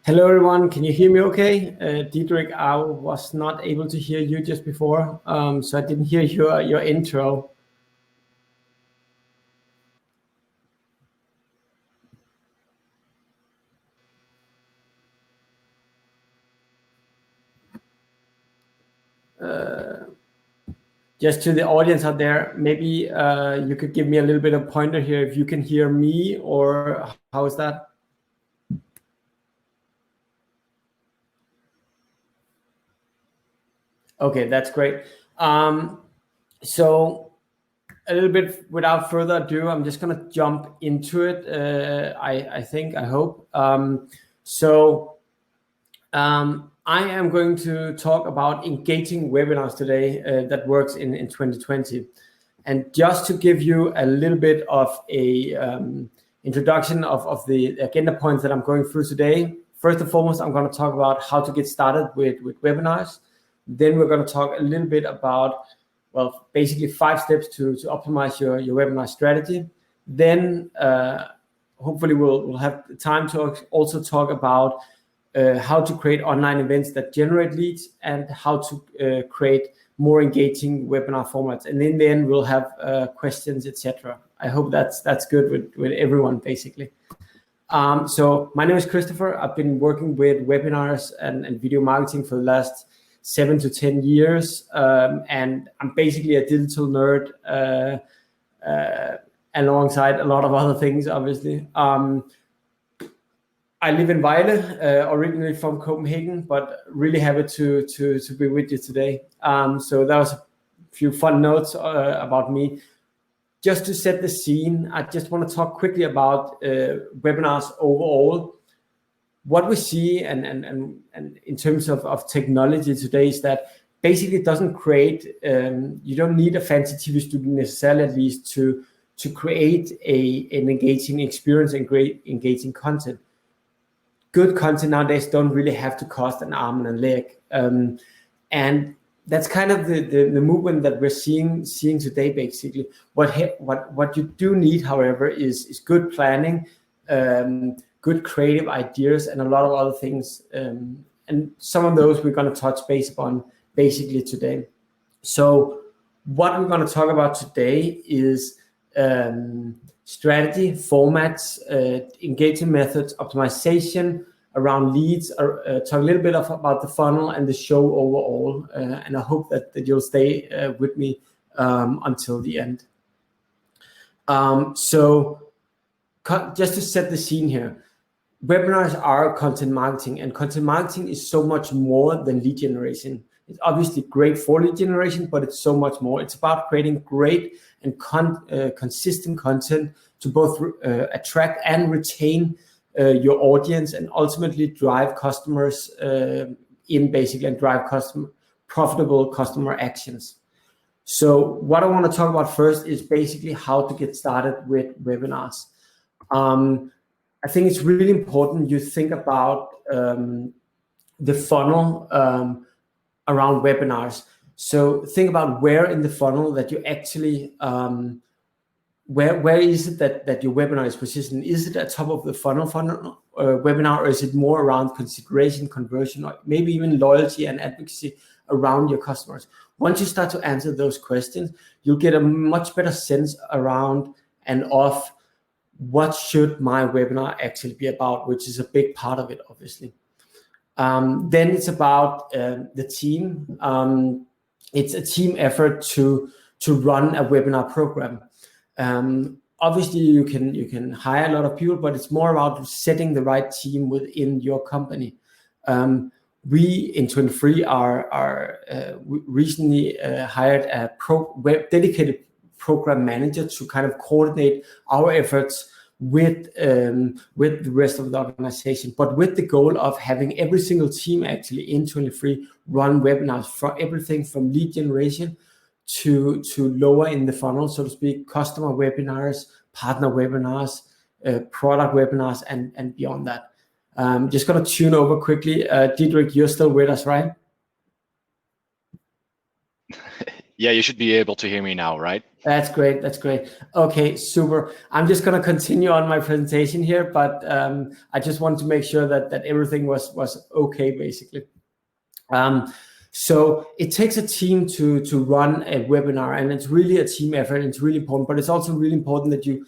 Hello, everyone. Can you hear me okay? Diederik, I was not able to hear you just before, so I didn't hear your intro. Just to the audience out there, maybe you could give me a little bit of pointer here if you can hear me, or how is that? Okay, that's great. So a little bit without further ado, I'm just going to jump into it. I hope. I am going to talk about engaging webinars today that works in 2020. And just to give you a little bit of a introduction of the agenda points that I'm going through today. First and foremost, I'm going to talk about how to get started with webinars. Then we're going to talk a little bit about, well, basically 5 steps to optimize your webinar strategy. Then hopefully we'll have time to also talk about how to create online events that generate leads and how to create more engaging webinar formats. And in the end, we'll have questions, etc. I hope that's good with everyone, basically. So my name is Christoffer. I've been working with webinars and video marketing for the last 7 to 10 years, and I'm basically a digital nerd alongside a lot of other things, obviously. I live in Vejle, originally from Copenhagen, but really happy to be with you today. So that was a few fun notes about me. Just to set the scene, I just want to talk quickly about webinars overall. What we see and in terms of technology today is that basically it doesn't create, you don't need a fancy TV studio necessarily, at least, to create an engaging experience and great engaging content. Good content nowadays don't really have to cost an arm and a leg. And that's kind of the movement that we're seeing today, basically. What you do need, however, is good planning, good creative ideas, and a lot of other things. And some of those we're going to touch base upon basically today. So what we're going to talk about today is strategy, formats, engagement methods, optimization around leads, talk a little bit about the funnel and the show overall. And I hope that you'll stay with me until the end. So just to set the scene here, webinars are content marketing, and content marketing is so much more than lead generation. It's obviously great for lead generation, but it's so much more. It's about creating great and consistent content to both attract and retain your audience, and ultimately drive customers in, basically, and drive profitable customer actions. So what I want to talk about first is basically how to get started with webinars. I think it's really important you think about the funnel around webinars. So think about where in the funnel that you actually, where is it that your webinar is positioned? Is it at top of the funnel webinar, or is it more around consideration, conversion, or maybe even loyalty and advocacy around your customers? Once you start to answer those questions, you'll get a much better sense around and of what should my webinar actually be about, which is a big part of it, obviously. Then it's about the team. It's a team effort to run a webinar program. Obviously, you can hire a lot of people, but it's more about setting the right team within your company. We in 23 are recently hired a dedicated program manager to kind of coordinate our efforts with the rest of the organization, but with the goal of having every single team actually in 23 run webinars for everything from lead generation to lower in the funnel, so to speak, customer webinars, partner webinars, product webinars, and beyond that. Just going to tune over quickly. Diederik, you're still with us, right? Yeah, you should be able to hear me now, right? That's great. That's great. Okay, super. I'm just going to continue on my presentation here, but I just want to make sure that everything was okay, basically. So it takes a team to run a webinar, and it's really a team effort. It's really important, but it's also really important that you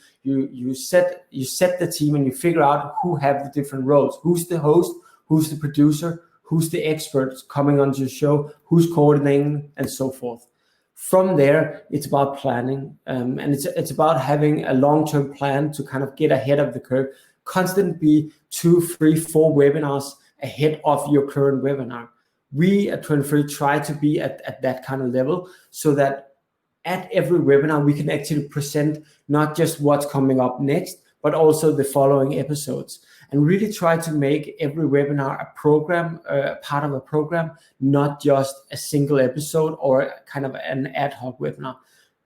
set the team and you figure out who have the different roles. Who's the host? Who's the producer? Who's the expert coming onto the show? Who's coordinating, and so forth. From there, it's about planning, and it's about having a long-term plan to kind of get ahead of the curve. Constantly 2, 3, 4 webinars ahead of your current webinar. We at TwentyThree try to be at that kind of level, so that at every webinar we can actually present not just what's coming up next, but also the following episodes, and really try to make every webinar a program, part of a program, not just a single episode or kind of an ad hoc webinar.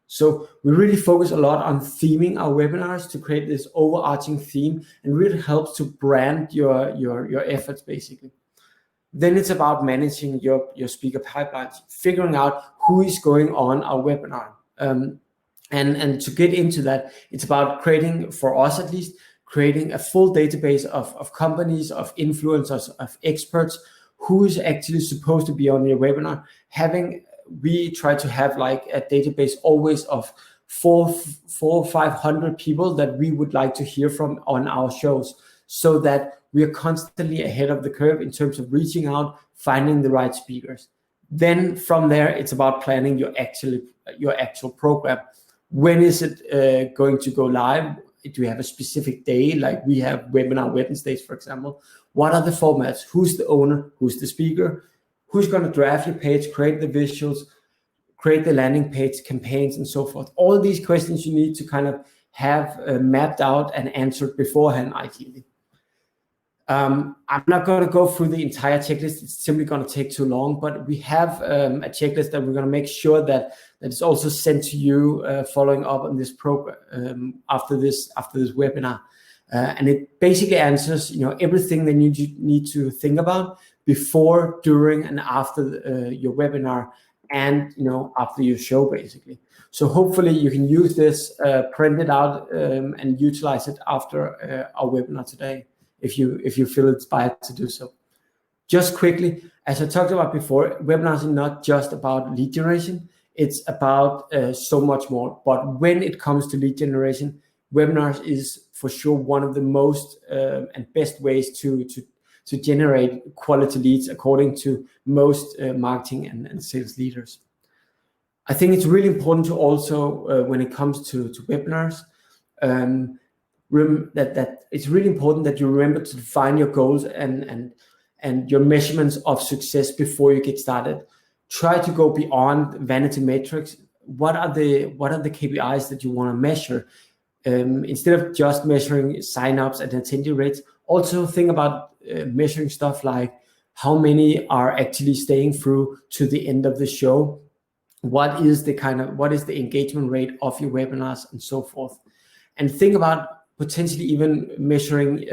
So we really focus a lot on theming our webinars to create this overarching theme, and really helps to brand your efforts, basically. Then it's about managing your speaker pipelines, figuring out who is going on our webinar. And to get into that, it's about creating, for us at least, creating a full database of companies, of influencers, of experts, who is actually supposed to be on your webinar. We try to have like a database always of 400 or 500 people that we would like to hear from on our shows, so that we are constantly ahead of the curve in terms of reaching out, finding the right speakers. Then from there, it's about planning your actual program. When is it going to go live? Do you have a specific day? Like we have webinar Wednesdays, for example. What are the formats? Who's the owner? Who's the speaker? Who's going to draft your page, create the visuals, create the landing page, campaigns, and so forth? All these questions you need to kind of have mapped out and answered beforehand, ideally. I'm not going to go through the entire checklist. It's simply going to take too long, but we have a checklist that we're going to make sure that it's also sent to you following up on this program after this webinar. And it basically answers, everything that you need to think about before, during, and after your webinar, and after your show, basically. So hopefully you can use this, print it out, and utilize it after our webinar today, if you feel inspired to do so. Just quickly, as I talked about before, webinars are not just about lead generation. It's about so much more. But when it comes to lead generation, webinars is for sure one of the most and best ways to generate quality leads, according to most marketing and sales leaders. I think it's really important to also, when it comes to webinars, that it's really important that you remember to define your goals and your measurements of success before you get started. Try to go beyond vanity metrics. What are the KPIs that you want to measure? Instead of just measuring signups and attendee rates, also think about measuring stuff like how many are actually staying through to the end of the show. What is the engagement rate of your webinars, and so forth. And think about potentially even measuring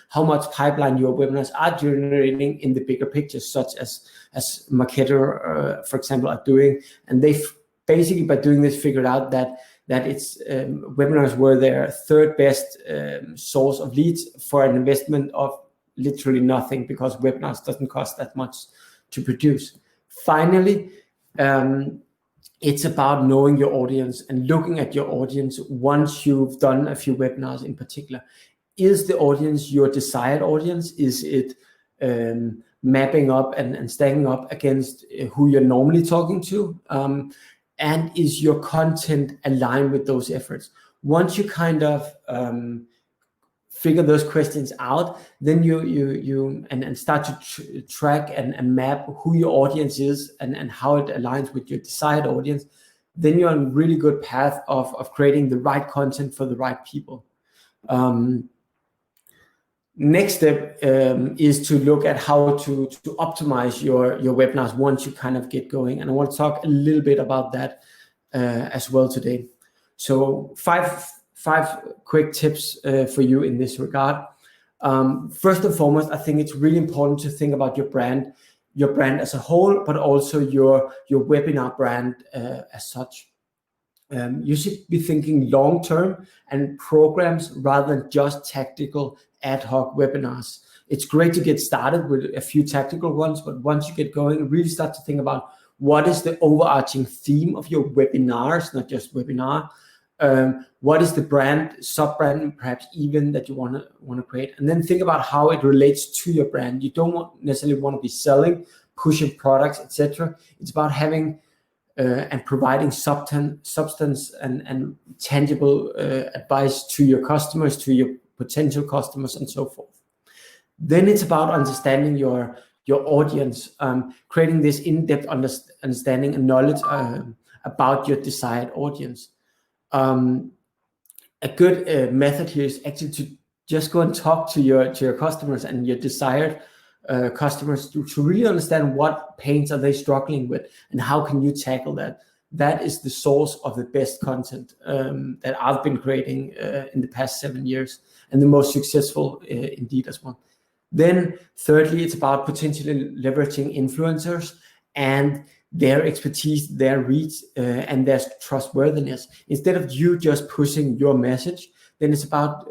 how much pipeline your webinars are generating in the bigger picture, such as Marketer, for example, are doing. And they've basically, by doing this, figured out that it's webinars were their third best source of leads for an investment of literally nothing, because webinars doesn't cost that much to produce. Finally, it's about knowing your audience and looking at your audience once you've done a few webinars in particular. Is the audience your desired audience? Is it mapping up and stacking up against who you're normally talking to? And is your content aligned with those efforts? Once you kind of figure those questions out, then you start to track and map who your audience is and how it aligns with your desired audience, then you're on a really good path of creating the right content for the right people. Next step is to look at how to optimize your webinars once you kind of get going. And I want to talk a little bit about that as well today. So five quick tips for you in this regard. First and foremost, I think it's really important to think about your brand as a whole, but also your webinar brand as such. You should be thinking long-term and programs rather than just tactical ad hoc webinars. It's great to get started with a few tactical ones, but once you get going, really start to think about what is the overarching theme of your webinars, not just webinar. What is the brand, sub-brand, perhaps even that you want to create, and then think about how it relates to your brand. You don't necessarily want to be selling, pushing products, etc. It's about having and providing substance and tangible advice to your customers, to your potential customers, and so forth. Then it's about understanding your audience, creating this in-depth understanding and knowledge about your desired audience. A good method here is actually to just go and talk to your customers and your desired customers to really understand what pains are they struggling with and how can you tackle that. That is the source of the best content that I've been creating in the past 7 years, and the most successful indeed as well. Then thirdly, it's about potentially leveraging influencers and their expertise, their reach, and their trustworthiness. Instead of you just pushing your message, then it's about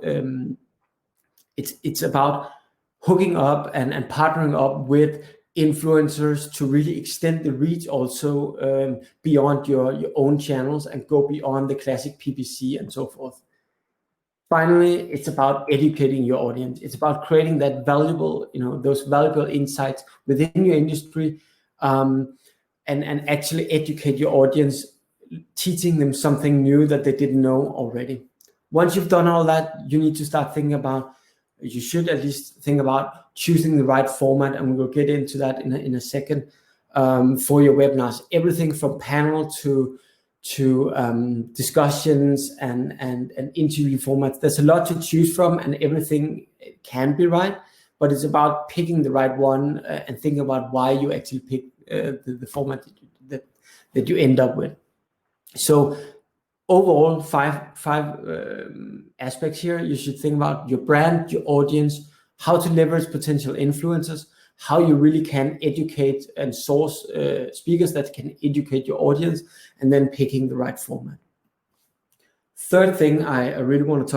it's about hooking up and partnering up with influencers to really extend the reach also beyond your own channels and go beyond the classic PPC and so forth. Finally, it's about educating your audience. It's about creating that valuable, those valuable insights within your industry, and actually educate your audience, teaching them something new that they didn't know already. Once you've done all that, you should at least think about choosing the right format, and we'll get into that in a second, for your webinars. Everything from panel to discussions and interview formats. There's a lot to choose from, and everything can be right, but it's about picking the right one and thinking about why you actually pick the format that you end up with. So overall, five aspects here. You should think about your brand, your audience, how to leverage potential influencers, how you really can educate and source speakers that can educate your audience, and then picking the right format. Third thing I really want to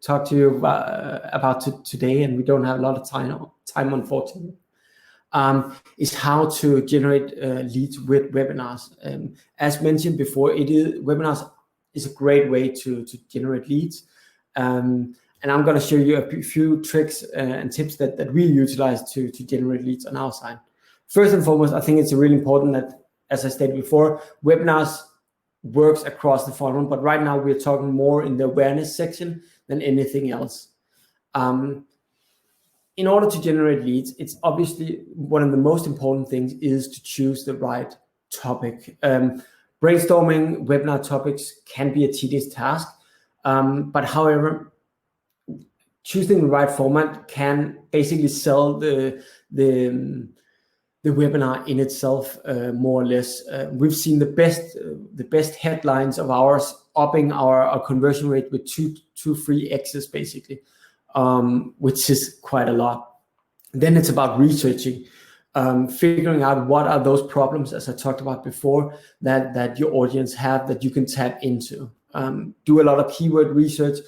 talk to you about today, and we don't have a lot of time unfortunately, is how to generate leads with webinars. As mentioned before, webinars is a great way to generate leads. And I'm going to show you a few tricks and tips that we utilize to generate leads on our side. First and foremost, I think it's really important that, as I stated before, webinars works across the funnel, but right now we're talking more in the awareness section than anything else. In order to generate leads, it's obviously one of the most important things is to choose the right topic. Brainstorming webinar topics can be a tedious task, but however, choosing the right format can basically sell the webinar in itself, more or less. We've seen the best headlines of ours upping our conversion rate with 2-3x's basically, which is quite a lot. Then it's about researching, figuring out what are those problems, as I talked about before, that your audience have that you can tap into. Do a lot of keyword research,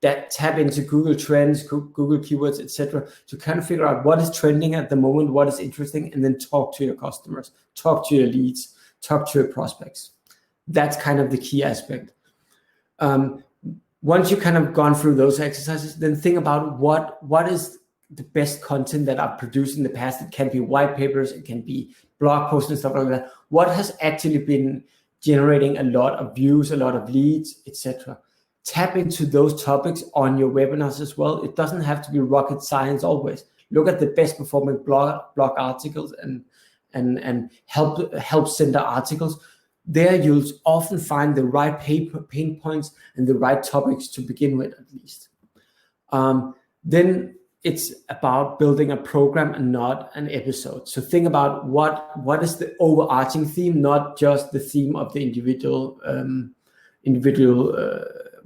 that tap into Google Trends, Google Keywords, etc., to kind of figure out what is trending at the moment, what is interesting, and then talk to your customers, talk to your leads, talk to your prospects. That's kind of the key aspect. Once you've kind of gone through those exercises, then think about what is the best content that I've produced in the past. It can be white papers, it can be blog posts and stuff like that. What has actually been generating a lot of views, a lot of leads, etc. Tap into those topics on your webinars as well. It doesn't have to be rocket science always. Look at the best performing blog articles and help center articles. There you'll often find the right pain points and the right topics to begin with, at least. Then it's about building a program and not an episode. So think about what is the overarching theme, not just the theme of the individual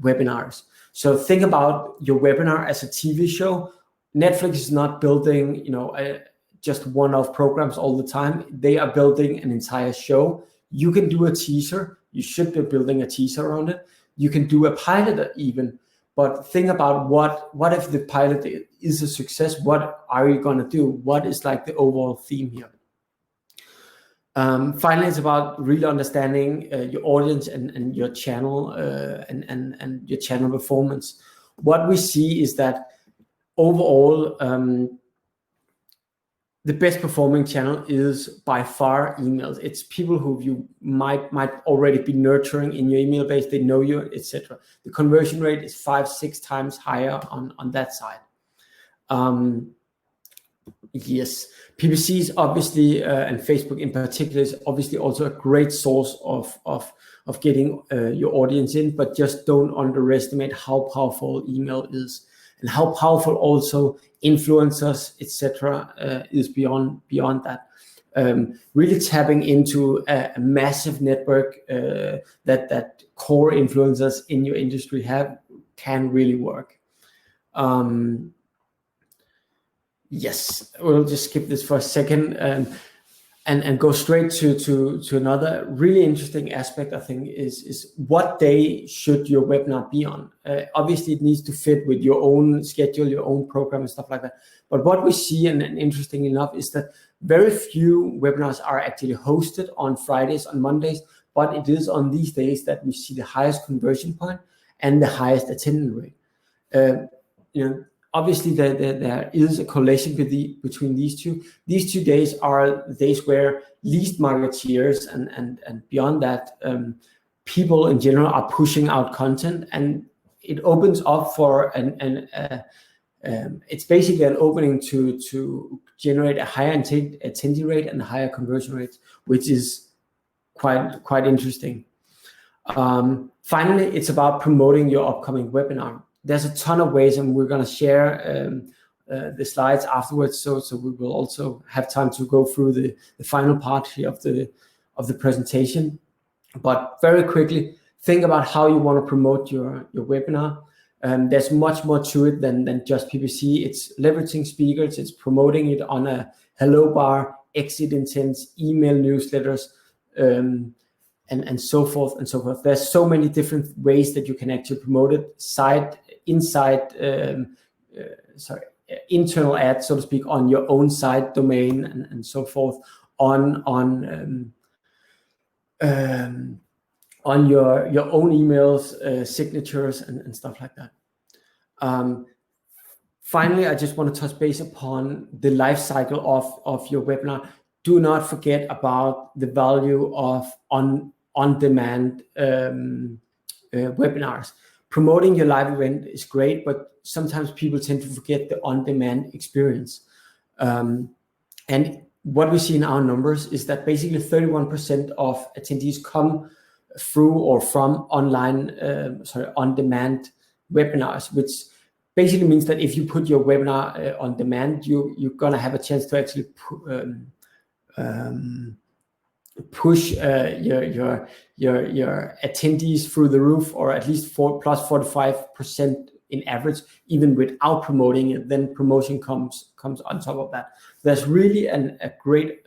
webinars. So think about your webinar as a TV show. Netflix is not building, just one-off programs all the time. They are building an entire show. You can do a teaser, you should be building a teaser around it. You can do a pilot even, but think about what if the pilot is a success? What are you going to do? What is like the overall theme here? Finally, it's about really understanding your audience and your channel and your channel performance. What we see is that overall, the best performing channel is by far emails. It's people who you might already be nurturing in your email base. They know you, etc. The conversion rate is 5-6 times higher on that side. Yes, PPC is obviously, and Facebook in particular, is obviously also a great source of getting your audience in, but just don't underestimate how powerful email is, and how powerful also influencers, etc., is beyond that. Really tapping into a massive network that core influencers in your industry have can really work. Yes, we'll just skip this for a second and go straight to another really interesting aspect, I think, is what day should your webinar be on? Obviously, it needs to fit with your own schedule, your own program and stuff like that. But what we see, and interesting enough, is that very few webinars are actually hosted on Fridays, on Mondays, but it is on these days that we see the highest conversion point and the highest attendance rate. Obviously, there is a correlation between these two. These 2 days are the days where least marketeers and beyond that, people in general are pushing out content, and it opens up for it's basically an opening to generate a higher attendee rate and a higher conversion rate, which is quite interesting. Finally, it's about promoting your upcoming webinar. There's a ton of ways, and we're going to share the slides afterwards, so we will also have time to go through the final part here of the presentation. But very quickly, think about how you want to promote your webinar. There's much more to it than just PPC. It's leveraging speakers, it's promoting it on a hello bar, exit intents, email newsletters, and so forth and so forth. There's so many different ways that you can actually promote it. Internal ads, so to speak, on your own site domain and so forth, on your own emails, signatures and stuff like that. Finally, I just want to touch base upon the life cycle of your webinar. Do not forget about the value of on-demand webinars. Promoting your live event is great, but sometimes people tend to forget the on-demand experience. And what we see in our numbers is that basically 31% of attendees come through or from on-demand webinars, which basically means that if you put your webinar on demand, you're gonna have a chance to actually push your attendees through the roof, or at least plus 45% in average, even without promoting it. Then promotion comes on top of that. There's really a great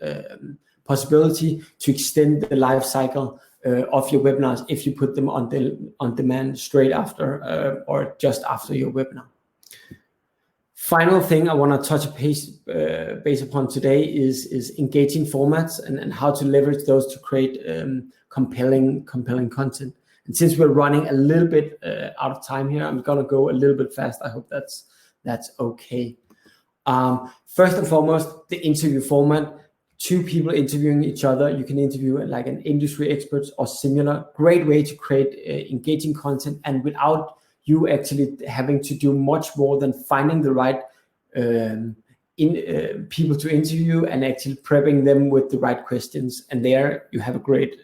possibility to extend the life cycle of your webinars if you put them on demand straight after or just after your webinar. Final thing I want to touch base upon today is engaging formats and how to leverage those to create compelling content. And since we're running a little bit out of time here, I'm gonna go a little bit fast. I hope that's okay. First and foremost, the interview format. 2 people interviewing each other. You can interview like an industry expert or similar. Great way to create engaging content, and without you actually having to do much more than finding the right people to interview and actually prepping them with the right questions. And there you have a great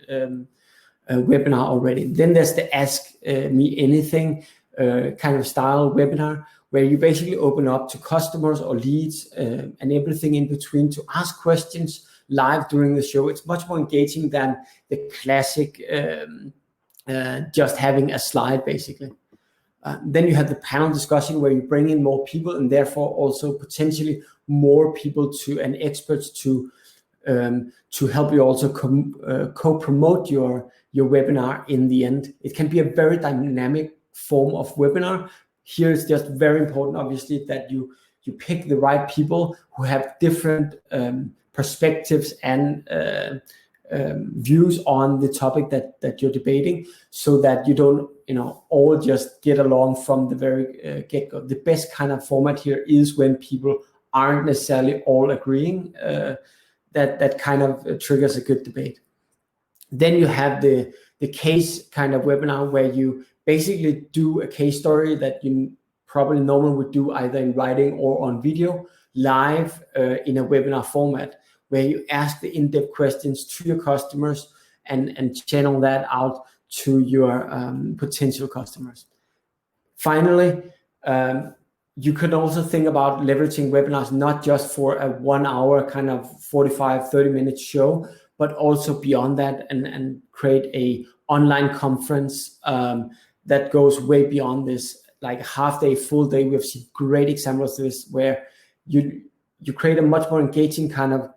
webinar already. Then there's the Ask Me Anything kind of style webinar, where you basically open up to customers or leads and everything in between to ask questions live during the show. It's much more engaging than the classic just having a slide, basically. Then you have the panel discussion, where you bring in more people and therefore also potentially more people and experts to to help you also co-promote your webinar in the end. It can be a very dynamic form of webinar. Here it's just very important, obviously, that you pick the right people who have different perspectives and views on the topic that you're debating, so that you don't all just get along from the very get-go. The best kind of format here is when people aren't necessarily all agreeing. That kind of triggers a good debate. Then you have the case kind of webinar, where you basically do a case story that you probably normally would do either in writing or on video live in a webinar format, where you ask the in-depth questions to your customers and channel that out to your potential customers. Finally, you could also think about leveraging webinars not just for a 1 hour kind of 45-30 minute show, but also beyond that, and create a online conference that goes way beyond this, like half day, full day. We've seen great examples of this, where you create a much more engaging kind of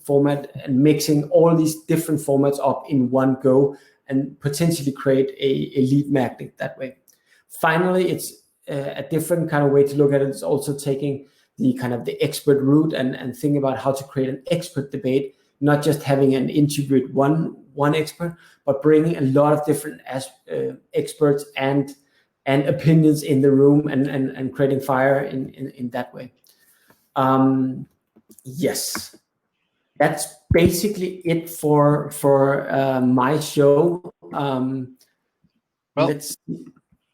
format, and mixing all these different formats up in one go, and potentially create a lead magnet that way. Finally, it's a different kind of way to look at it. It's also taking the kind of the expert route and thinking about how to create an expert debate, not just having an interview with one expert, but bringing a lot of different experts and opinions in the room, and creating fire in that way. Yes, that's basically it for my show.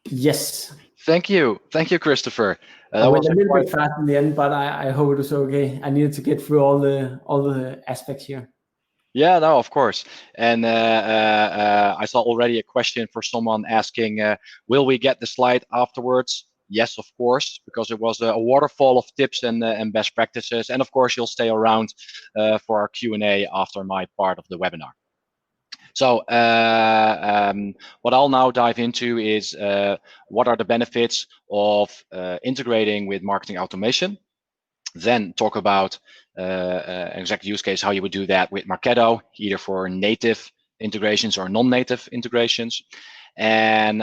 Yes. Thank you, Christoffer. I went a little bit fast in the end, but I hope it was okay. I needed to get through all the aspects here. Yeah, no, of course. And I saw already a question for someone asking, will we get the slide afterwards? Yes, of course, because it was a waterfall of tips and best practices. And of course, you'll stay around for our Q&A after my part of the webinar. So what I'll now dive into is what are the benefits of integrating with marketing automation. Then talk about an exact use case, how you would do that with Marketo, either for native integrations or non-native integrations. And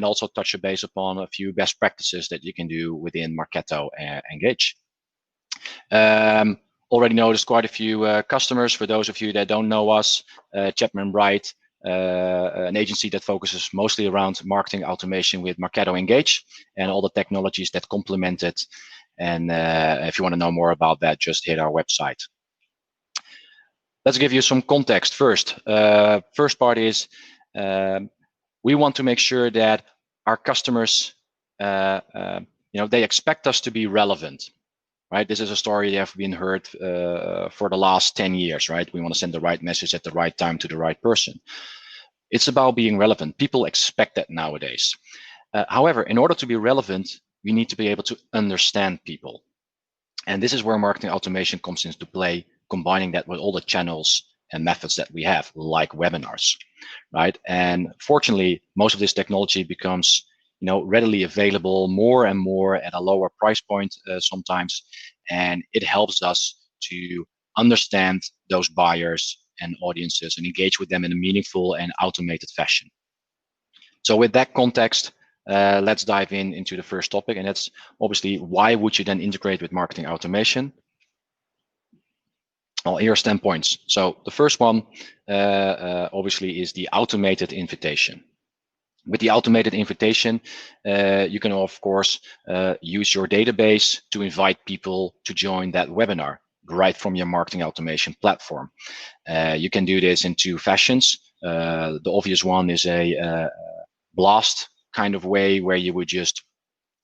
also touch a base upon a few best practices that you can do within Marketo Engage. Already noticed quite a few customers. For those of you that don't know us, Chapman, an agency that focuses mostly around marketing automation with Marketo Engage and all the technologies that complement it. And if you want to know more about that, just hit our website. Let's give you some context first. First part is we want to make sure that our customers, they expect us to be relevant, right? This is a story that have been heard for the last 10 years, right? We want to send the right message at the right time to the right person. It's about being relevant. People expect that nowadays. However, in order to be relevant, we need to be able to understand people. And this is where marketing automation comes into play, combining that with all the channels and methods that we have, like webinars, right? And fortunately, most of this technology becomes readily available more and more at a lower price point sometimes. And it helps us to understand those buyers and audiences and engage with them in a meaningful and automated fashion. So with that context, let's dive into the first topic, and that's obviously why would you then integrate with marketing automation? Well, here are 10 points. So the first one, obviously, is the automated invitation. With the automated invitation, you can, of course, use your database to invite people to join that webinar right from your marketing automation platform. You can do this in two fashions. The obvious one is a blast kind of way, where you would just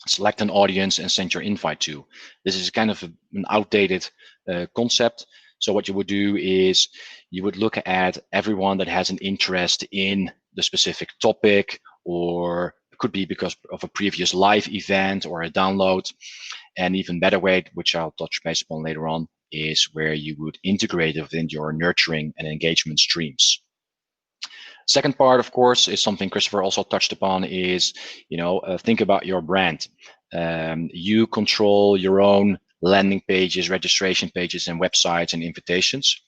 select an audience and send your invite to. This is kind of an outdated concept. So what you would do is you would look at everyone that has an interest in the specific topic, or it could be because of a previous live event or a download. And even better way, which I'll touch base upon later on, is where you would integrate it within your nurturing and engagement streams. Second part, of course, is something Christoffer also touched upon, is, think about your brand. You control your own landing pages, registration pages, and websites and invitations.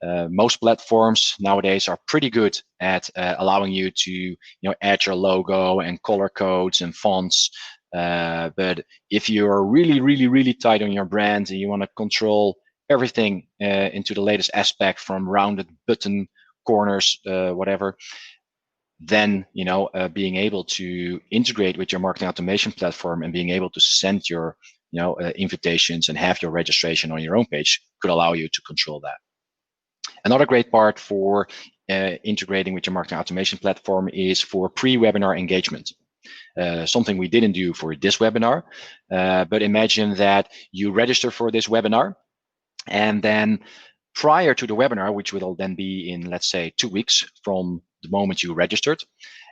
Most platforms nowadays are pretty good at allowing you to add your logo and color codes and fonts. But if you're really tight on your brand and you want to control everything into the latest aspect, from rounded button corners, whatever, then being able to integrate with your marketing automation platform and being able to send your invitations and have your registration on your own page could allow you to control that. Another great part for integrating with your marketing automation platform is for pre-webinar engagement. Something we didn't do for this webinar, but imagine that you register for this webinar, and then prior to the webinar, which will then be in, let's say, 2 weeks from the moment you registered,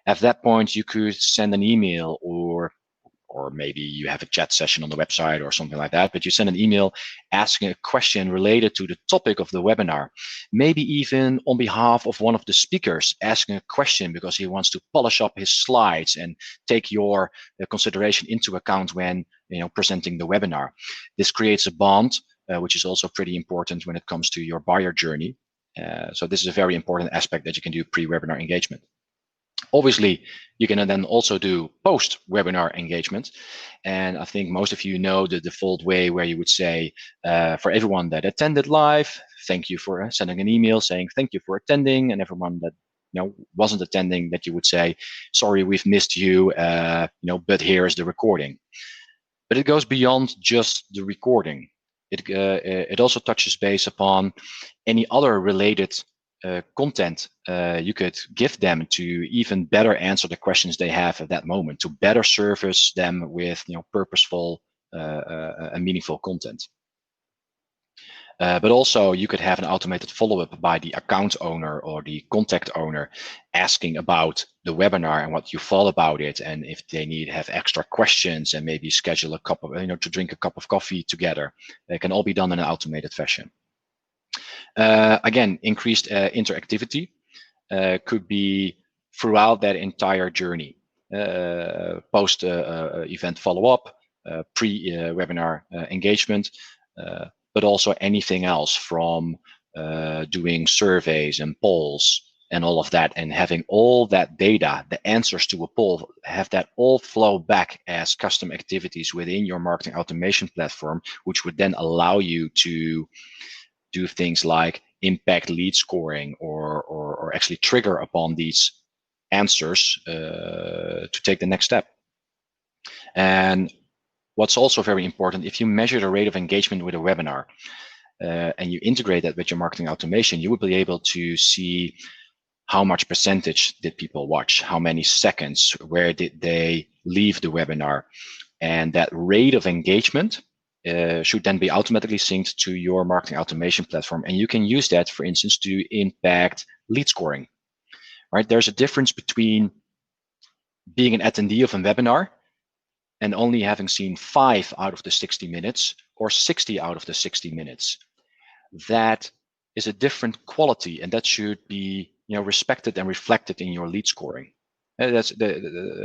at that point you could send an email, or maybe you have a chat session on the website or something like that, but you send an email asking a question related to the topic of the webinar, maybe even on behalf of one of the speakers asking a question because he wants to polish up his slides and take your consideration into account when presenting the webinar. This creates a bond, which is also pretty important when it comes to your buyer journey. So this is a very important aspect that you can do pre-webinar engagement. Obviously, you can then also do post-webinar engagement. And I think most of you know the default way where you would say, for everyone that attended live, thank you for sending an email saying thank you for attending, and everyone that wasn't attending, that you would say, sorry, we've missed you, but here is the recording. But it goes beyond just the recording. It also touches base upon any other related content you could give them to even better answer the questions they have at that moment, to better service them with purposeful and meaningful content. But also you could have an automated follow-up by the account owner or the contact owner asking about the webinar and what you thought about it, and if they have extra questions, and maybe schedule a cup of to drink a cup of coffee together. It can all be done in an automated fashion. Again, increased interactivity could be throughout that entire journey. Post event follow-up, pre-webinar engagement, but also anything else from doing surveys and polls and all of that, and having all that data, the answers to a poll, have that all flow back as custom activities within your marketing automation platform, which would then allow you to do things like impact lead scoring, or actually trigger upon these answers to take the next step. And what's also very important, if you measure the rate of engagement with a webinar and you integrate that with your marketing automation, you will be able to see how much percentage did people watch, how many seconds, where did they leave the webinar, and that rate of engagement should then be automatically synced to your marketing automation platform. And you can use that, for instance, to impact lead scoring. Right? There's a difference between being an attendee of a webinar and only having seen 5 out of the 60 minutes or 60 out of the 60 minutes. That is a different quality, and that should be respected and reflected in your lead scoring. That's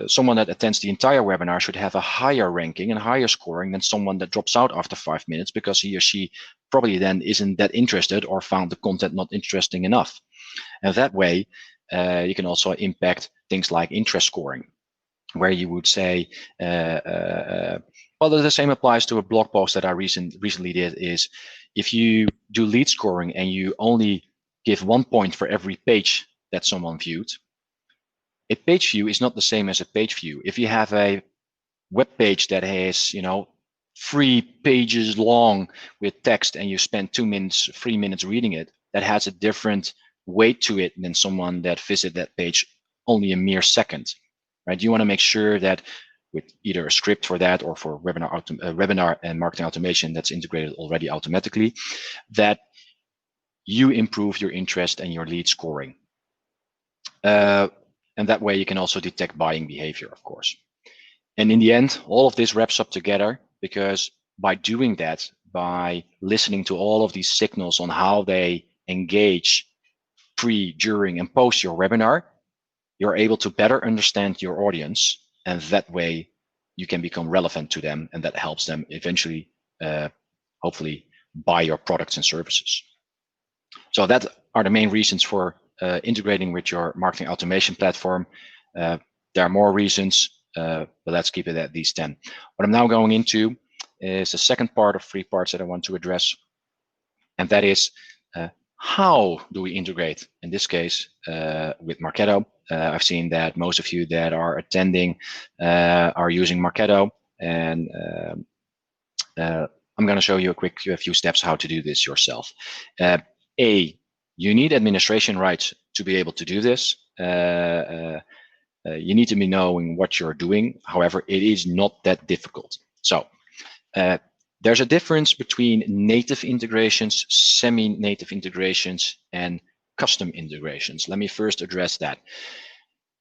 someone that attends the entire webinar should have a higher ranking and higher scoring than someone that drops out after 5 minutes because he or she probably then isn't that interested or found the content not interesting enough. And that way, you can also impact things like interest scoring, where you would say, well, the same applies to a blog post that I recently did, is if you do lead scoring and you only give 1 point for every page that someone viewed, a page view is not the same as a page view. If you have a web page that has, 3 pages long with text and you spend 2 minutes, 3 minutes reading it, that has a different weight to it than someone that visited that page only a mere second, right? You want to make sure that with either a script for that or for webinar and marketing automation that's integrated already automatically, that you improve your interest and your lead scoring. And that way you can also detect buying behavior, of course. And in the end, all of this wraps up together, because by doing that, by listening to all of these signals on how they engage pre, during, and post your webinar, you're able to better understand your audience, and that way you can become relevant to them, and that helps them eventually, hopefully, buy your products and services. So that are the main reasons for integrating with your marketing automation platform. There are more reasons, but let's keep it at these 10. What I'm now going into is the second part of 3 parts that I want to address, and that is how do we integrate, in this case, with Marketo. I've seen that most of you that are attending are using Marketo, and I'm going to show you a few steps how to do this yourself. You need administration rights to be able to do this. You need to be knowing what you're doing. However, it is not that difficult. So there's a difference between native integrations, semi-native integrations, and custom integrations. Let me first address that.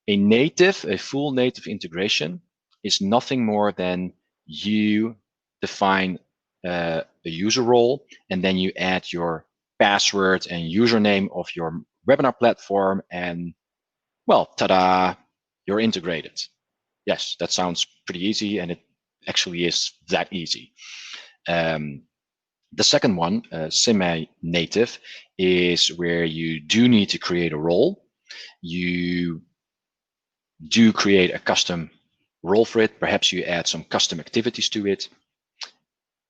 A full native integration is nothing more than you define a user role, and then you add your password and username of your webinar platform, and well, ta-da, you're integrated. Yes, that sounds pretty easy, and it actually is that easy. The second one, semi-native, is where you do need to create a role. You do create a custom role for it. Perhaps you add some custom activities to it.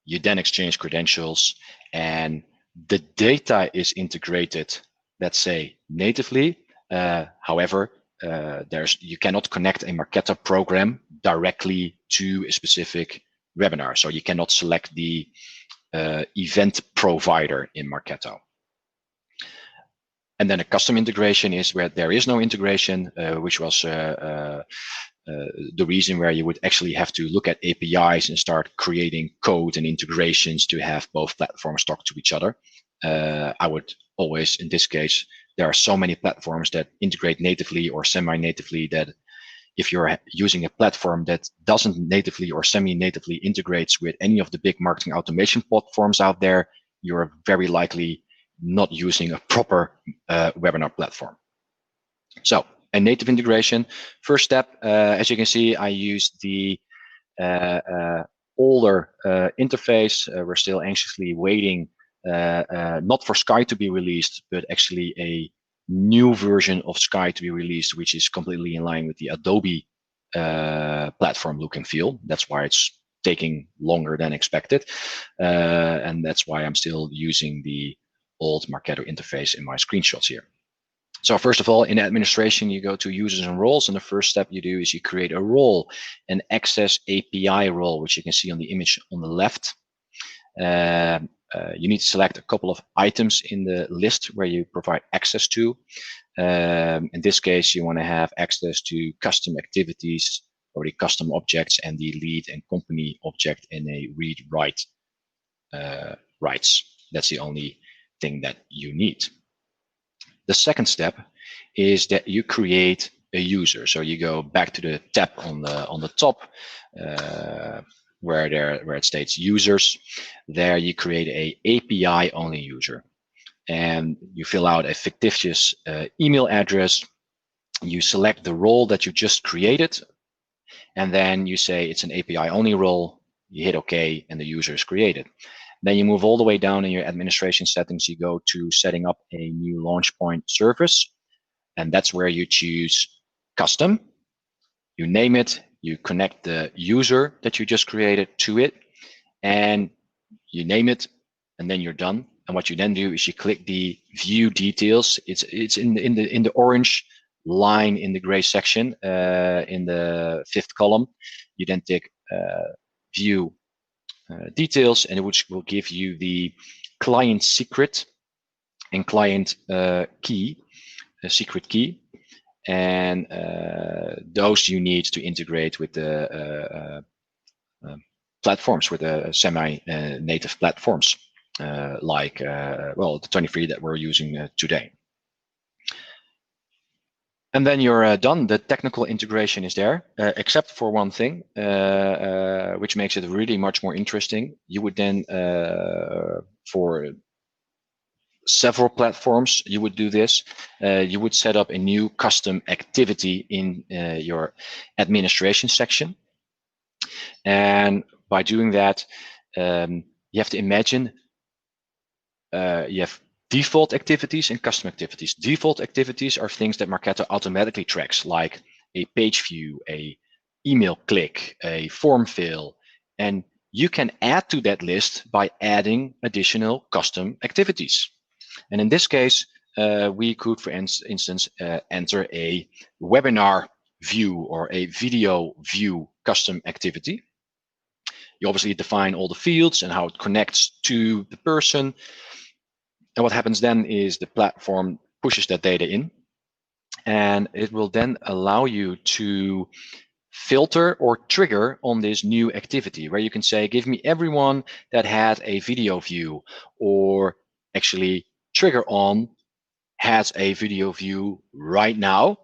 You then exchange credentials, and the data is integrated, let's say, natively. However, you cannot connect a Marketo program directly to a specific webinar. So you cannot select the event provider in Marketo. And then a custom integration is where there is no integration, which was the reason where you would actually have to look at APIs and start creating code and integrations to have both platforms talk to each other. I would always, in this case, there are so many platforms that integrate natively or semi-natively that if you're using a platform that doesn't natively or semi-natively integrates with any of the big marketing automation platforms out there, you're very likely not using a proper webinar platform. So a native integration, first step, as you can see, I used the older interface. We're still anxiously waiting, not for Sky to be released, but actually a new version of Sky to be released, which is completely in line with the Adobe platform look and feel. That's why it's taking longer than expected. And that's why I'm still using the old Marketo interface in my screenshots here. So first of all, in administration, you go to users and roles, and the first step you do is you create a role, an access API role, which you can see on the image on the left. You need to select a couple of items in the list where you provide access to. In this case, you want to have access to custom activities or the custom objects and the lead and company object in a read-write rights. That's the only thing that you need. The second step is that you create a user. So you go back to the tab on the top where it states users. There you create a API only user, and you fill out a fictitious email address. You select the role that you just created, and then you say it's an API only role. You hit OK, and the user is created. Then you move all the way down in your administration settings. You go to setting up a new launch point service, and that's where you choose custom. You name it, you connect the user that you just created to it, and you name it, and then you're done. And what you then do is you click the view details. It's in the orange line in the gray section in the 5th column. You then tick view details, and which will give you the client secret and client key, a secret key, and those you need to integrate with the platforms, with the semi-native platforms, like well, the 23 that we're using today. And then you're done. The technical integration is there, except for one thing, which makes it really much more interesting. You would then, for several platforms, you would do this. You would set up a new custom activity in your administration section. And by doing that, you have to imagine you have default activities and custom activities. Default activities are things that Marketo automatically tracks, like a page view, a email click, a form fill, and you can add to that list by adding additional custom activities. And in this case, we could, for instance, enter a webinar view or a video view custom activity. You obviously define all the fields and how it connects to the person. And what happens then is the platform pushes that data in, and it will then allow you to filter or trigger on this new activity, where you can say, give me everyone that had a video view, or actually trigger on has a video view right now,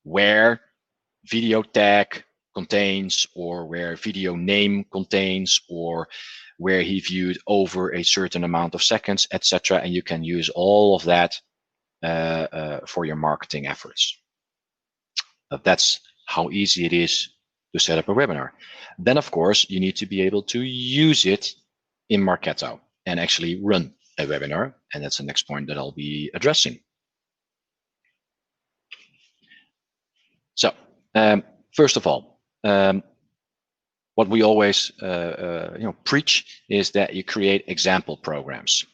where video tag contains, or where video name contains, or where he viewed over a certain amount of seconds, etc. And you can use all of that for your marketing efforts. That's how easy it is to set up a webinar. Then, of course, you need to be able to use it in Marketo and actually run a webinar. And that's the next point that I'll be addressing. So, first of all, what we always preach is that you create example programs.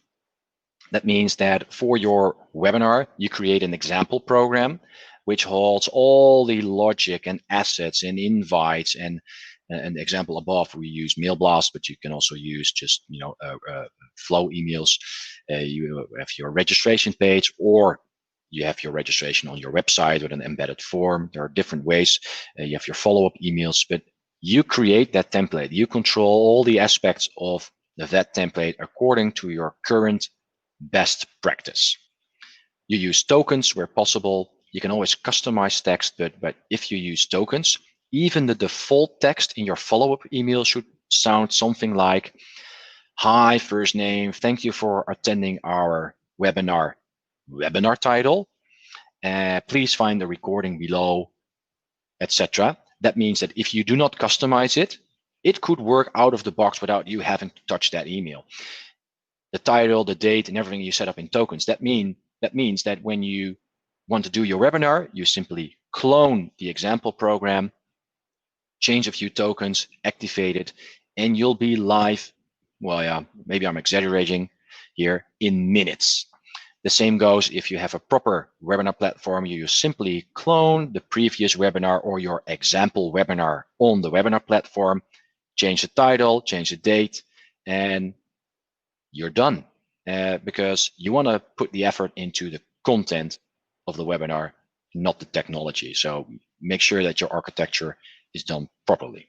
That means that for your webinar, you create an example program which holds all the logic and assets and invites. And an example above, we use Mail Blast, but you can also use just flow emails. You have your registration page, or you have your registration on your website with an embedded form. There are different ways. You have your follow-up emails, but you create that template. You control all the aspects of that template according to your current best practice. You use tokens where possible. You can always customize text, but if you use tokens, even the default text in your follow-up email should sound something like, hi, first name, thank you for attending our webinar title. Please find the recording below, etc. That means that if you do not customize it, it could work out of the box without you having to touch that email. The title, the date, and everything you set up in tokens. That means that when you want to do your webinar, you simply clone the example program, change a few tokens, activate it, and you'll be live. Well, yeah, maybe I'm exaggerating here, in minutes. The same goes if you have a proper webinar platform. You simply clone the previous webinar or your example webinar on the webinar platform, change the title, change the date, and you're done. Because you want to put the effort into the content of the webinar, not the technology. So make sure that your architecture is done properly.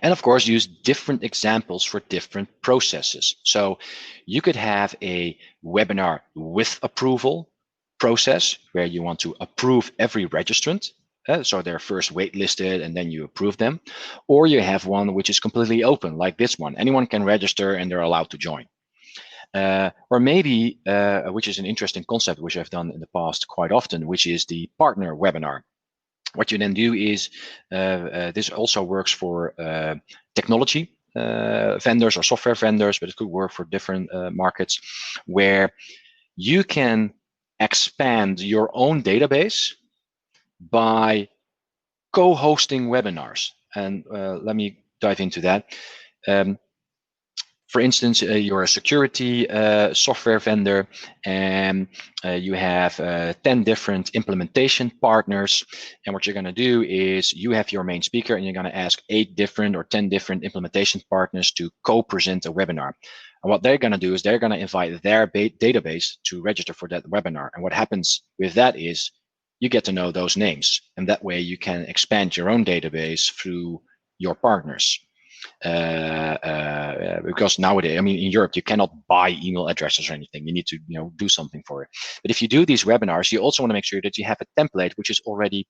And of course, use different examples for different processes. So you could have a webinar with approval process where you want to approve every registrant. So they're first waitlisted and then you approve them. Or you have one which is completely open, like this one. Anyone can register and they're allowed to join. Or maybe, which is an interesting concept, which I've done in the past quite often, which is the partner webinar. What you then do is, this also works for technology vendors or software vendors, but it could work for different markets, where you can expand your own database by co-hosting webinars. And let me dive into that. For instance, you're a security software vendor, and you have 10 different implementation partners. And what you're going to do is you have your main speaker, and you're going to ask 8 different or 10 different implementation partners to co-present a webinar. And what they're going to do is they're going to invite their database to register for that webinar. And what happens with that is you get to know those names. And that way you can expand your own database through your partners. Because nowadays, I mean, in Europe, you cannot buy email addresses or anything. You need to, do something for it. But if you do these webinars, you also want to make sure that you have a template which is already,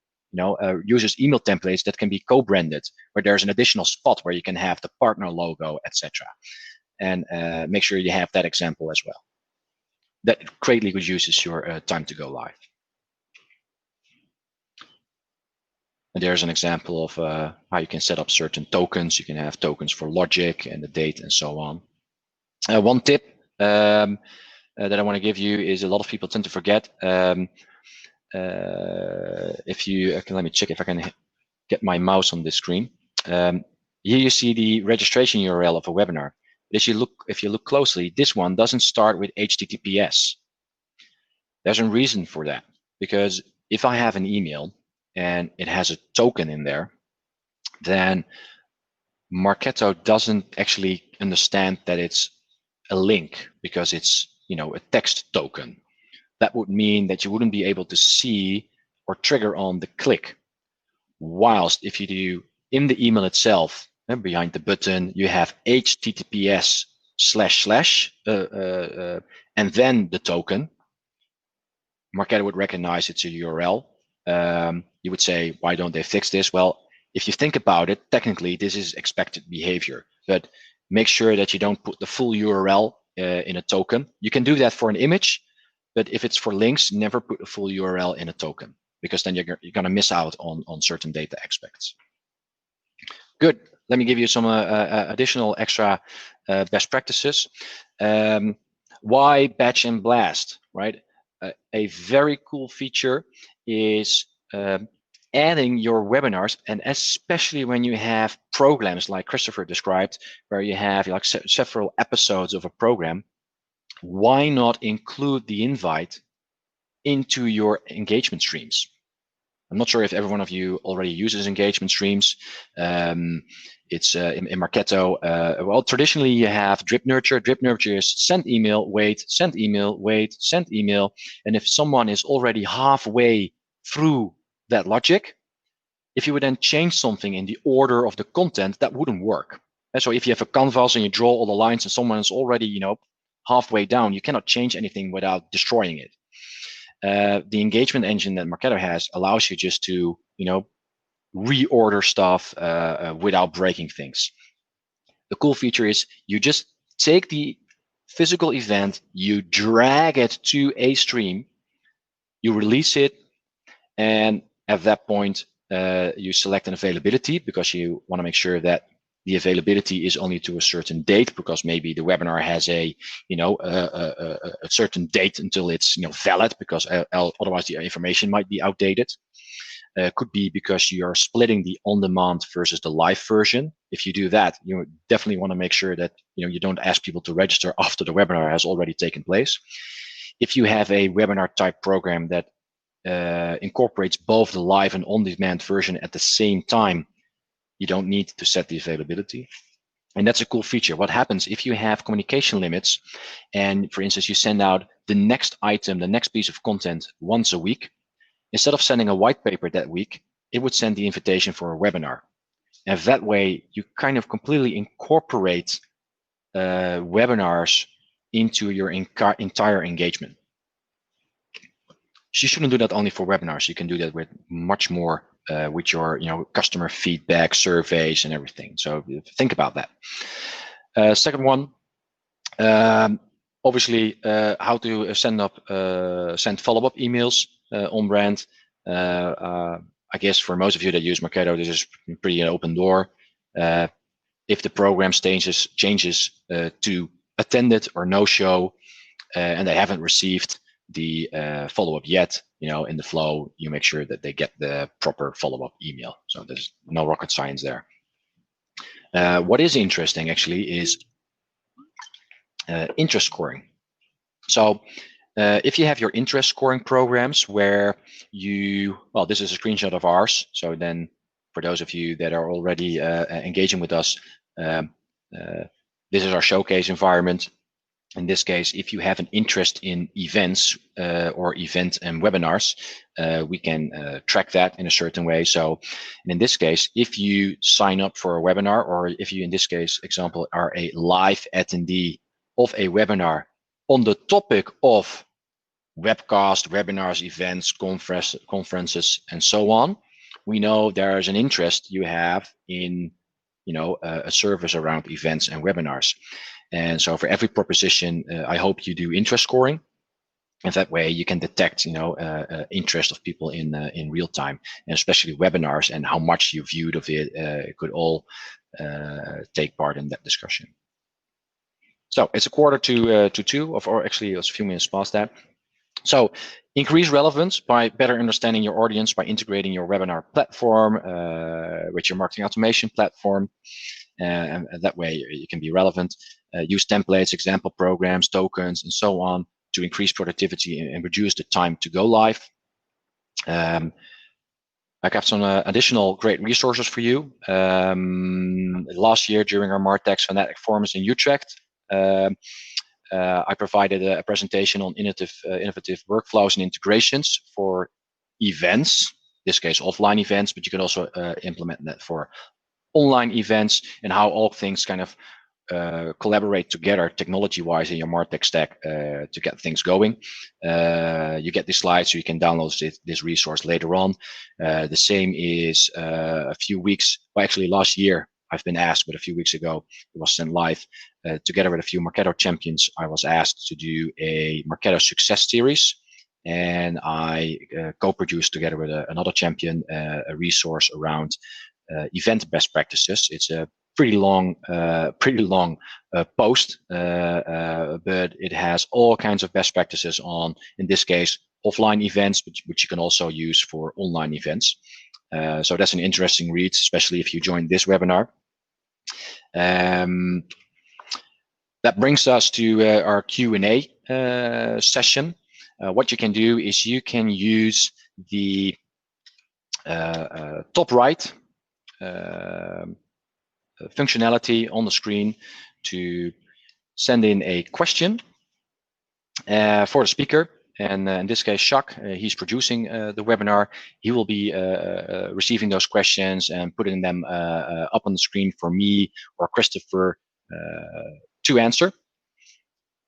uses email templates that can be co-branded, where there's an additional spot where you can have the partner logo, etc. And make sure you have that example as well. That greatly reduces your time to go live. And there's an example of how you can set up certain tokens. You can have tokens for logic and the date and so on. One tip, that I want to give you is a lot of people tend to forget. If you let me check if I can get my mouse on this screen. Here you see the registration URL of a webinar. If you look closely, this one doesn't start with HTTPS. There's a reason for that, because if I have an email and it has a token in there, then Marketo doesn't actually understand that it's a link, because it's a text token. That would mean that you wouldn't be able to see or trigger on the click. Whilst if you do in the email itself, behind the button, you have HTTPS / and then the token, Marketo would recognize it's a URL. You would say, why don't they fix this? Well, if you think about it, technically this is expected behavior, but make sure that you don't put the full URL in a token. You can do that for an image, but if it's for links, never put a full URL in a token, because then you're going to miss out on certain data aspects. Good. Let me give you some additional extra best practices. Why batch and blast, right? A very cool feature is adding your webinars, and especially when you have programs like Christoffer described, where you have like several episodes of a program, why not include the invite into your engagement streams? I'm not sure if every one of you already uses engagement streams. It's in Marketo. Well, traditionally you have drip nurture. Drip nurture is send email, wait, send email, wait, send email. And if someone is already halfway through that logic, if you would then change something in the order of the content, that wouldn't work. And so if you have a canvas and you draw all the lines and someone is already, halfway down, you cannot change anything without destroying it. The engagement engine that Marketo has allows you just to, reorder stuff without breaking things. The cool feature is you just take the physical event, you drag it to a stream, you release it, and at that point, you select an availability, because you want to make sure that the availability is only to a certain date, because maybe the webinar has a certain date until it's valid, because otherwise the information might be outdated. Could be because you're splitting the on-demand versus the live version. If you do that, you definitely want to make sure that you don't ask people to register after the webinar has already taken place. If you have a webinar type program that incorporates both the live and on-demand version at the same time, you don't need to set the availability. And that's a cool feature. What happens if you have communication limits, and for instance, you send out the next item, the next piece of content once a week, instead of sending a white paper that week, it would send the invitation for a webinar. And that way, you kind of completely incorporate webinars into your entire engagement. So you shouldn't do that only for webinars. You can do that with much more, with your customer feedback, surveys, and everything. So think about that. Second one, obviously, how to send follow-up emails on brand. I guess for most of you that use Marketo, this is pretty an open door. If the program changes to attended or no show, and they haven't received the follow-up yet, in the flow, you make sure that they get the proper follow-up email. So there's no rocket science there. What is interesting actually is interest scoring. So if you have your interest scoring programs where this is a screenshot of ours. So then for those of you that are already engaging with us, this is our showcase environment. In this case, if you have an interest in events or event and webinars, we can track that in a certain way. So in this case, if you sign up for a webinar, or if you, in this case, example, are a live attendee of a webinar on the topic of webcast, webinars, events, conferences, and so on, we know there is an interest you have in a service around events and webinars. And so for every proposition, I hope you do interest scoring. And that way you can detect, interest of people in real time, and especially webinars, and how much you viewed of it. It could all take part in that discussion. So it's a quarter to 2, or actually it's a few minutes past that. So increase relevance by better understanding your audience, by integrating your webinar platform with your marketing automation platform. And that way you can be relevant. Use templates, example programs, tokens, and so on to increase productivity and reduce the time to go live. I got some additional great resources for you. Last year during our Martens Fanatic Forums in Utrecht, I provided a presentation on innovative workflows and integrations for events, in this case offline events, but you can also implement that for online events, and how all things kind of collaborate together technology-wise in your Martech stack to get things going. You get these slides, so you can download this resource later on. The same is a few weeks, well, actually last year, I've been asked, but a few weeks ago, it was sent live. Together with a few Marketo champions, I was asked to do a Marketo success series. And I co-produced together with another champion a resource around event best practices. It's a pretty long post, but it has all kinds of best practices on, in this case, offline events, which you can also use for online events. So that's an interesting read, especially if you join this webinar. That brings us to our Q&A session. What you can do is you can use the top right functionality on the screen to send in a question for the speaker. And in this case, Jacques, he's producing the webinar. He will be receiving those questions and putting them up on the screen for me or Christoffer to answer.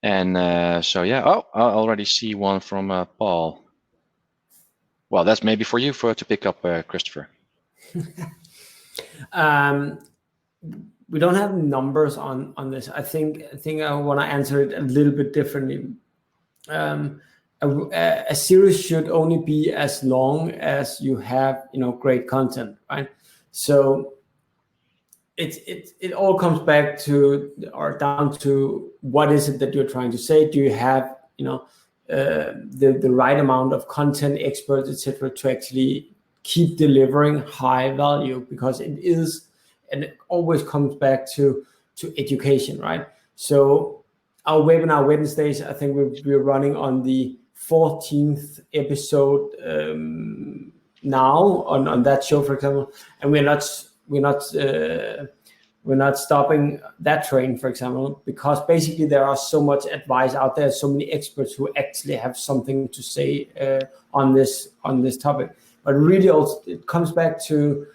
And so, yeah, oh, I already see one from Paul. Well, that's maybe for you to pick up, Christoffer. We don't have numbers on this. I think I want to answer it a little bit differently. A series should only be as long as you have great content, right? So it all comes back to or down to what is it that you're trying to say. Do you have the right amount of content, experts, etc., to actually keep delivering high value? Because it is, and it always comes back to education, right? So our webinar Wednesdays, I think we're running on the 14th episode now on that show, for example, and we're not stopping that train, for example, because basically there are so much advice out there, so many experts who actually have something to say on this topic. But really, also it comes back to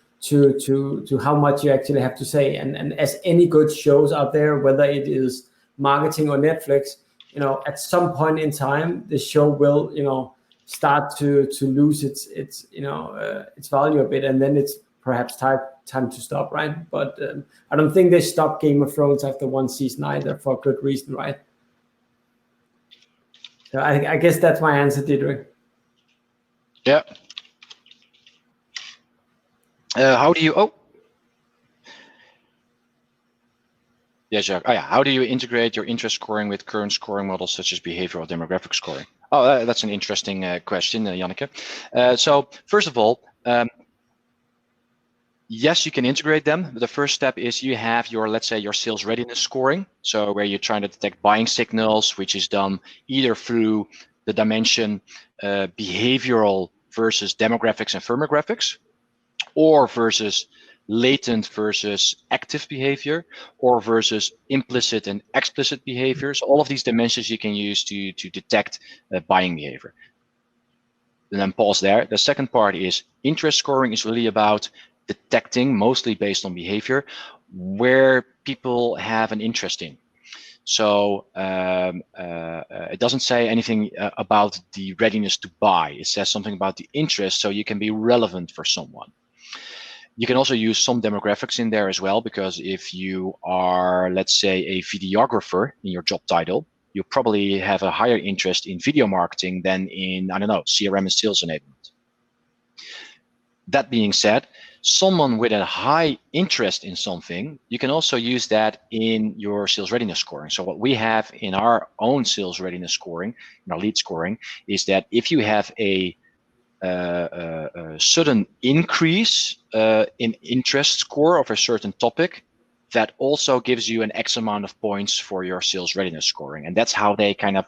how much you actually have to say. And as any good shows out there, whether it is marketing or Netflix, at some point in time, the show will start to lose its value a bit, and then it's perhaps time to stop, right? But I don't think they stopped Game of Thrones after one season either, for a good reason, right? So I guess that's my answer, Diederik. Yeah. How do you? Oh. Yeah, Jacques. Oh, yeah. How do you integrate your interest scoring with current scoring models such as behavioral demographic scoring? Oh, that's an interesting question, Janneke. So first of all, yes, you can integrate them. The first step is you have your, let's say, your sales readiness scoring. So where you're trying to detect buying signals, which is done either through the dimension behavioral versus demographics and firmographics, or versus latent versus active behavior, or versus implicit and explicit behaviors. All of these dimensions you can use to detect buying behavior. And then pause there. The second part is interest scoring is really about detecting, mostly based on behavior, where people have an interest in. So it doesn't say anything about the readiness to buy. It says something about the interest, so you can be relevant for someone. You can also use some demographics in there as well, because if you are, let's say, a videographer in your job title, you probably have a higher interest in video marketing than in, I don't know, CRM and sales enablement. That being said, someone with a high interest in something, you can also use that in your sales readiness scoring. So what we have in our own sales readiness scoring, in our lead scoring, is that if you have a sudden increase in interest score of a certain topic, that also gives you an X amount of points for your sales readiness scoring. And that's how they kind of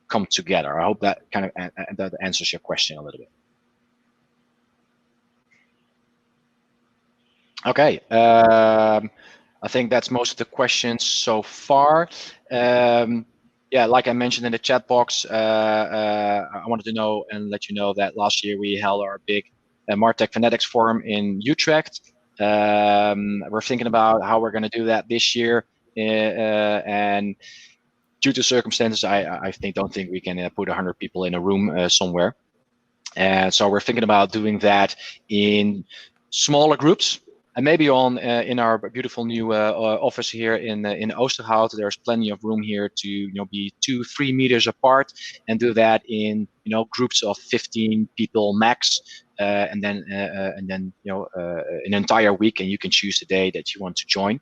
come together. I hope that kind of that answers your question a little bit. Okay, I think that's most of the questions so far. Yeah, like I mentioned in the chat box, I wanted to know and let you know that last year we held our big Martech Fanatics Forum in Utrecht. We're thinking about how we're going to do that this year, and due to circumstances, I don't think we can put 100 people in a room somewhere. And so we're thinking about doing that in smaller groups. And maybe in our beautiful new office here in Oosterhout, there's plenty of room here to be 2-3 meters apart, and do that in groups of 15 people max, and then an entire week, and you can choose the day that you want to join.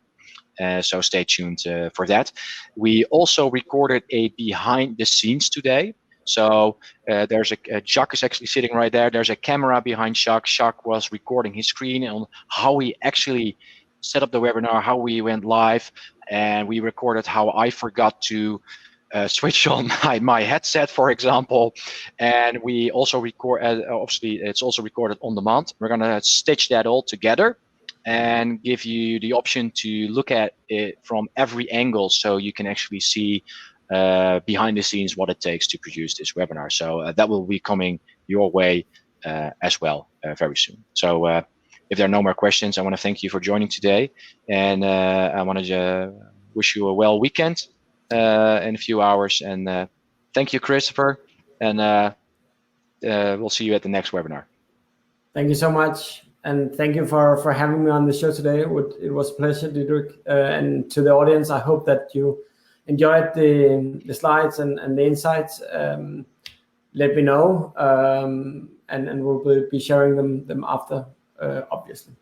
So stay tuned for that. We also recorded a behind the scenes today. So there's Jacques is actually sitting right there. There's a camera behind Jacques. Jacques was recording his screen on how we actually set up the webinar, how we went live, and we recorded how I forgot to switch on my headset, for example. And we also record, obviously it's also recorded on demand. We're gonna stitch that all together and give you the option to look at it from every angle, so you can actually see behind the scenes what it takes to produce this webinar. So that will be coming your way as well very soon. So if there are no more questions, I want to thank you for joining today, and I want to wish you a well weekend in a few hours. And thank you, Christopher, and we'll see you at the next webinar. Thank you so much, and thank you for having me on the show today. It was a pleasure, Diederik, and to the audience, I hope that you enjoyed the slides and the insights. Let me know, and we'll be sharing them after, obviously.